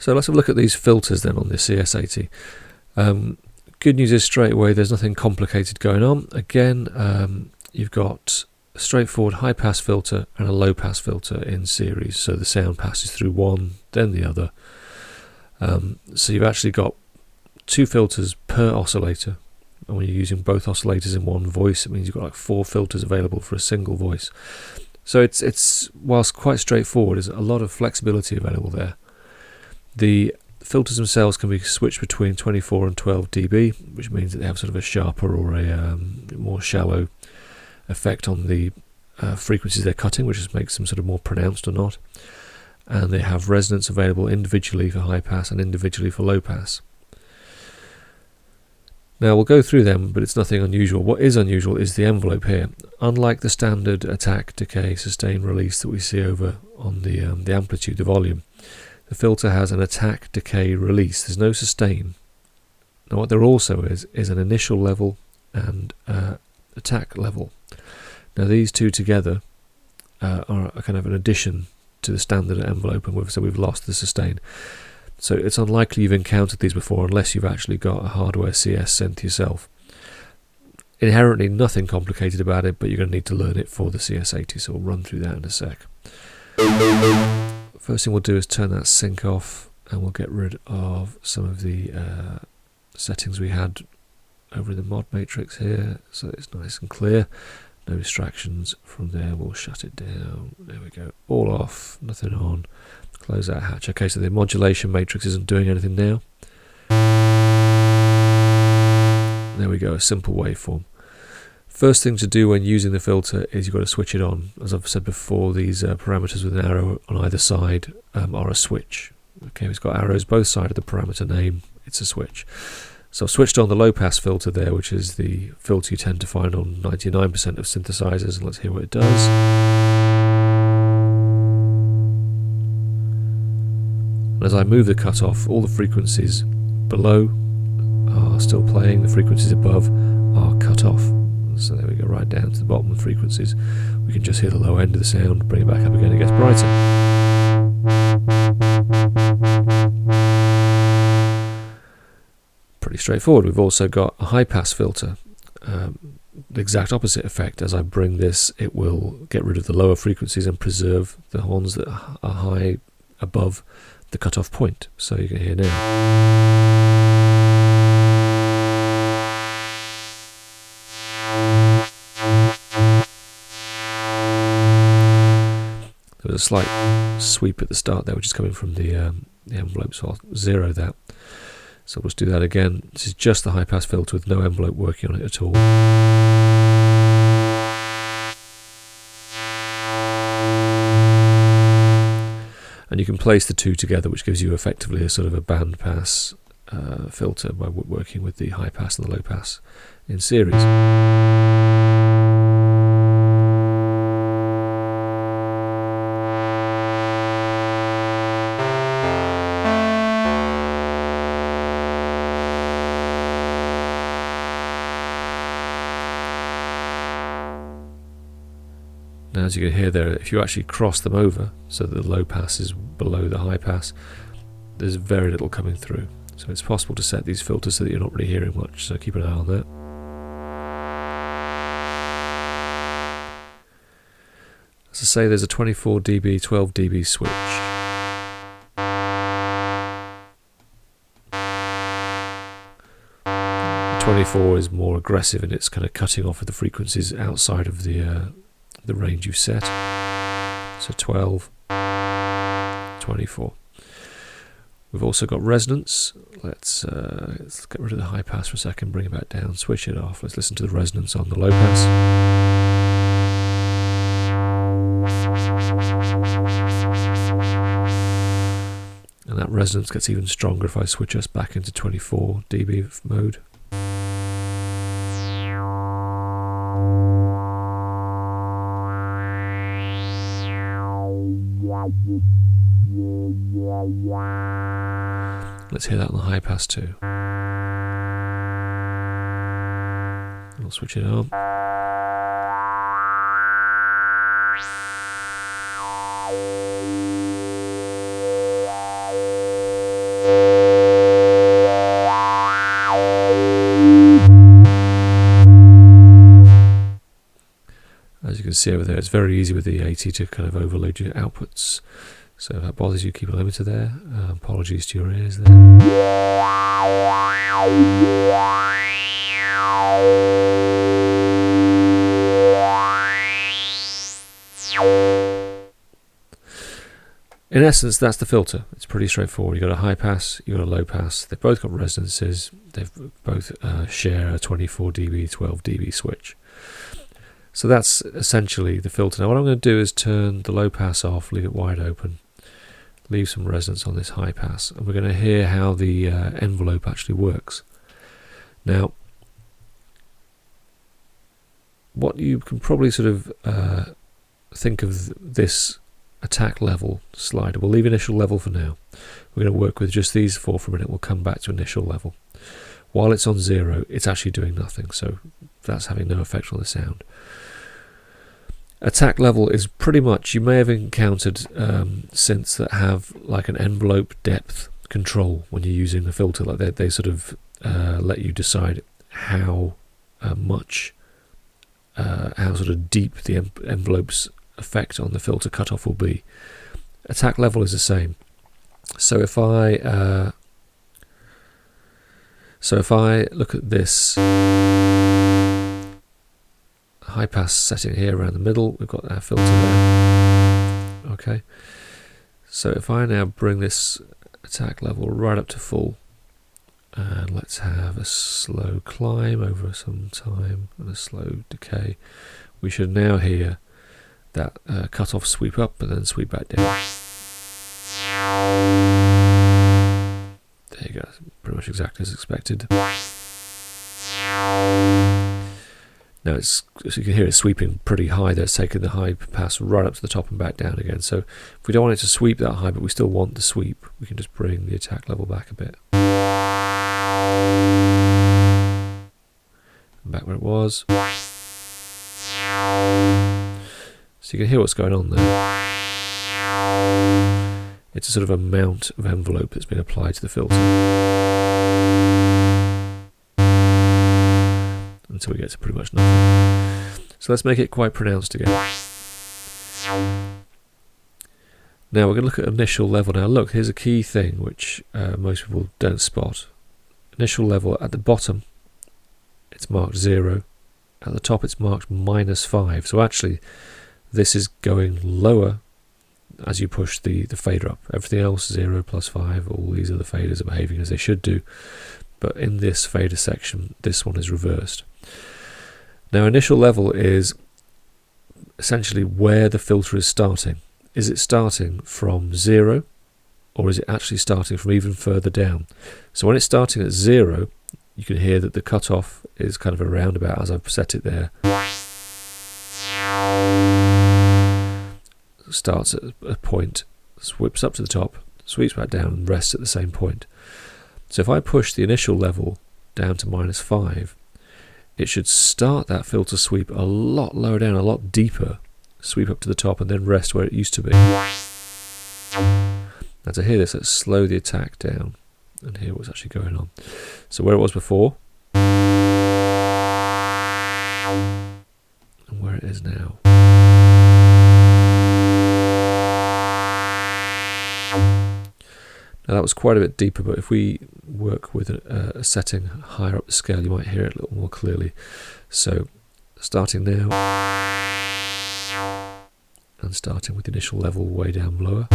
So let's have a look at these filters then on the CS80. Good news is straight away there's nothing complicated going on. Again, you've got a straightforward high pass filter and a low pass filter in series, so the sound passes through one then the other. So you've actually got two filters per oscillator, and when you're using both oscillators in one voice, it means you've got like 4 filters available for a single voice. So it's whilst quite straightforward, there's a lot of flexibility available there. The filters themselves can be switched between 24 and 12 dB, which means that they have sort of a sharper or a more shallow effect on the frequencies they're cutting, which just makes them sort of more pronounced or not. And they have resonance available individually for high pass and individually for low pass. Now we'll go through them, but it's nothing unusual. What is unusual is the envelope here. Unlike the standard attack, decay, sustain, release that we see over on the amplitude, the volume, the filter has an attack, decay, release. There's no sustain. Now what there also is an initial level and attack level. Now these two together are a kind of an addition to the standard envelope, and we've lost the sustain. So it's unlikely you've encountered these before unless you've actually got a hardware CS synth yourself. Inherently nothing complicated about it, but you're going to need to learn it for the CS80, so we'll run through that in a sec. First thing we'll do is turn that sync off, and we'll get rid of some of the settings we had over in the mod matrix here, so it's nice and clear. No distractions from there. We'll shut it down. There we go. All off, nothing on. Close that hatch. Okay, so the modulation matrix isn't doing anything now. There we go, a simple waveform. First thing to do when using the filter is you've got to switch it on. As I've said before, these parameters with an arrow on either side are a switch. Okay, it's got arrows both sides of the parameter name. It's a switch. So I've switched on the low pass filter there, which is the filter you tend to find on 99% of synthesizers, and let's hear what it does. And as I move the cutoff, all the frequencies below are still playing, the frequencies above are cut off. So there we go, right down to the bottom of the frequencies. We can just hear the low end of the sound, bring it back up again, it gets brighter. Pretty straightforward. We've also got a high pass filter. The exact opposite effect. As I bring this, it will get rid of the lower frequencies and preserve the horns that are high above the cutoff point. So you can hear now. There was a slight sweep at the start there, which is coming from the envelope, so I'll zero that. So let's do that again. This is just the high pass filter with no envelope working on it at all. And you can place the two together, which gives you effectively a sort of a band pass filter by working with the high pass and the low pass in series. Now, as you can hear there, if you actually cross them over so that the low pass is below the high pass, there's very little coming through. So it's possible to set these filters so that you're not really hearing much, so keep an eye on that. As I say, there's a 24 dB, 12 dB switch. The 24 is more aggressive and it's kind of cutting off with the frequencies outside of the range you've set. So 12, 24. We've also got resonance. Let's get rid of the high pass for a second, bring it back down, switch it off. Let's listen to the resonance on the low pass. And that resonance gets even stronger if I switch us back into 24 dB mode. Let's hear that on the high pass too. We'll switch it on. see over there, it's very easy with the 80 to kind of overload your outputs. So if that bothers you, keep a limiter there. Apologies to your ears there. In essence, that's the filter. It's pretty straightforward. You've got a high pass, you've got a low pass. They've both got resonances. They've both share a 24 dB, 12 dB switch. So that's essentially the filter. Now what I'm going to do is turn the low pass off, leave it wide open, leave some resonance on this high pass, and we're going to hear how the envelope actually works. Now, what you can probably sort of think of this attack level slider. We'll leave initial level for now. We're going to work with just these four for a minute. We'll come back to initial level. While it's on 0, it's actually doing nothing, so that's having no effect on the sound. Attack level is pretty much, you may have encountered synths that have like an envelope depth control when you're using a filter. Like they sort of let you decide how much, how sort of deep the envelope's effect on the filter cutoff will be. Attack level is the same. So if I look at this high pass setting here around the middle, we've got our filter there. Okay. So if I now bring this attack level right up to full, and let's have a slow climb over some time and a slow decay, we should now hear that cutoff sweep up and then sweep back down. There you go, pretty much exactly as expected. Now it's, so you can hear it sweeping pretty high there. It's taking the high pass right up to the top and back down again. So if we don't want it to sweep that high, but we still want the sweep, we can just bring the attack level back a bit. And back where it was. So you can hear what's going on there. It's a sort of amount of envelope that's been applied to the filter until we get to pretty much nothing. So let's make it quite pronounced again. Now we're going to look at initial level. Now look, here's a key thing which most people don't spot. Initial level at the bottom, it's marked 0. At the top it's marked -5. So actually this is going lower as you push the fader up. Everything else 0 plus 5, all these other faders are behaving as they should do. But in this fader section, this one is reversed. Now initial level is essentially where the filter is starting. Is it starting from 0, or is it actually starting from even further down? So when it's starting at 0, you can hear that the cutoff is kind of around about as I've set it there. Starts at a point, sweeps up to the top, sweeps back down and rests at the same point. So if I push the initial level down to -5, it should start that filter sweep a lot lower down, a lot deeper, sweep up to the top and then rest where it used to be. Now to hear this, let's slow the attack down and hear what's actually going on. So where it was before and where it is now. Now that was quite a bit deeper, but if we work with a setting higher up the scale, you might hear it a little more clearly. So starting now and starting with the initial level way down lower.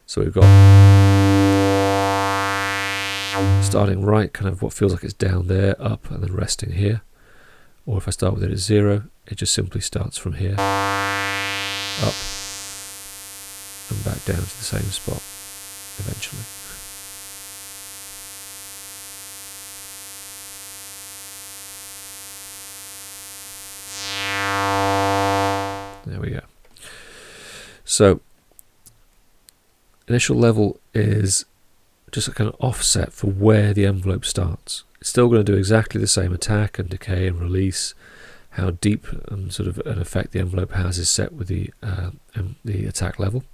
So we've got starting right, kind of what feels like it's down there, up, and then resting here. Or if I start with it at 0, it just simply starts from here, up, and back down to the same spot eventually. There we go. So initial level is just a kind of offset for where the envelope starts. It's still going to do exactly the same attack and decay and release. How deep and sort of an effect the envelope has is set with the attack level.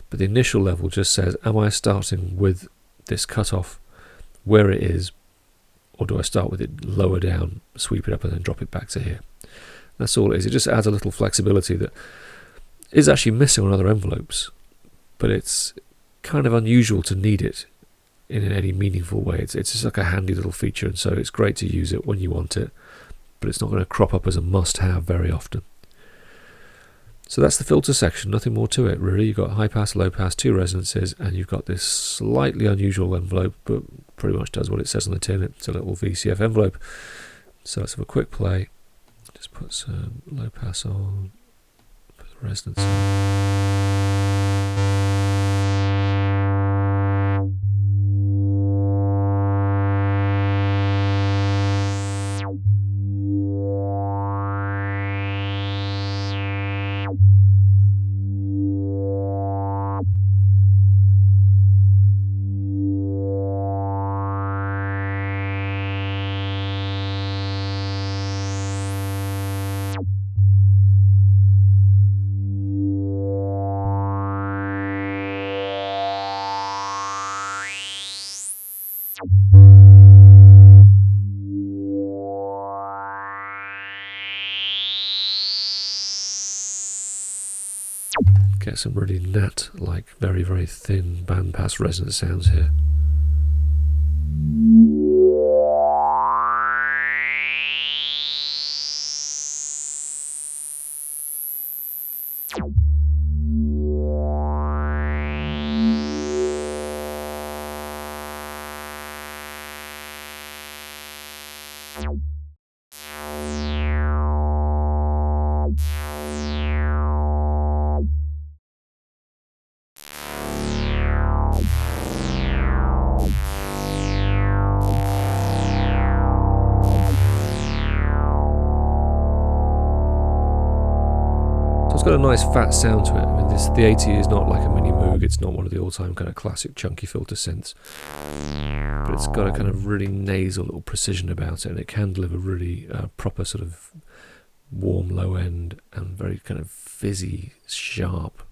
But the initial level just says, am I starting with this cutoff where it is or do I start with it lower down, sweep it up, and then drop it back to here? That's all it is. It just adds a little flexibility that is actually missing on other envelopes, but it's kind of unusual to need it in any meaningful way. It's just like a handy little feature, and so it's great to use it when you want it, but it's not going to crop up as a must-have very often. So that's the filter section, nothing more to it really. You've got high pass, low pass, 2 resonances, and you've got this slightly unusual envelope, but pretty much does what it says on the tin. It's a little VCF envelope. So let's have a quick play. Just put some low pass on, put the resonance on. Get some really nat, like very, very thin bandpass resonance sounds here. It's got a nice fat sound to it. I mean, the 80 is not like a mini Moog, it's not one of the all-time kind of classic chunky filter synths, but it's got a kind of really nasal little precision about it, and it can deliver really proper sort of warm low end and very kind of fizzy, sharp,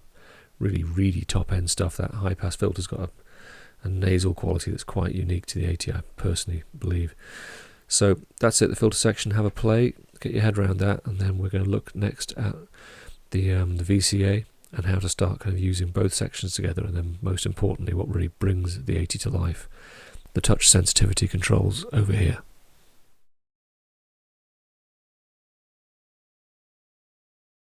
really reedy top end stuff. That high pass filter's got a nasal quality that's quite unique to the 80, I personally believe. So that's it, the filter section. Have a play, get your head around that, and then we're going to look next at the VCA and how to start kind of using both sections together, and then most importantly what really brings the 80 to life, the touch sensitivity controls over here.